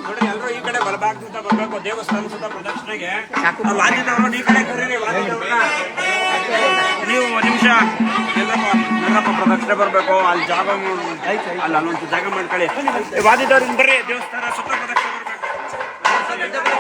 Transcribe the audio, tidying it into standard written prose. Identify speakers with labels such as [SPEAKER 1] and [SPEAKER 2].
[SPEAKER 1] ನೋಡ್ರಿ ಎಲ್ಲರೂ ಈ ಕಡೆ ಬಲಭಾಗದಿಂದ ಬರ್ಬೇಕು ದೇವಸ್ಥಾನ ಸುತ್ತ ಪ್ರದಕ್ಷಿಣೆಗೆ. ವಾದಿದವರು ಈ ಕಡೆ ಕರೀರಿ, ವಾದಿದವ್ರನ್ನ ನೀವು ಒಂದ್ ನಿಮಿಷ ಎಲ್ಲಪ್ಪ ಪ್ರದಕ್ಷಿಣೆ ಬರ್ಬೇಕು. ಅಲ್ಲಿ ಜಾಗ ಅಲ್ಲಿ ಅಲ್ಲೊಂದು ಜಾಗ ಮಾಡ್ಕೊಳ್ಳಿ. ವಾದಿದವ್ರಿಂದ ಬರ್ರಿ, ದೇವಸ್ಥಾನ ಸುತ್ತ ಪ್ರದಕ್ಷಿಣೆ ಬರ್ಬೇಕು.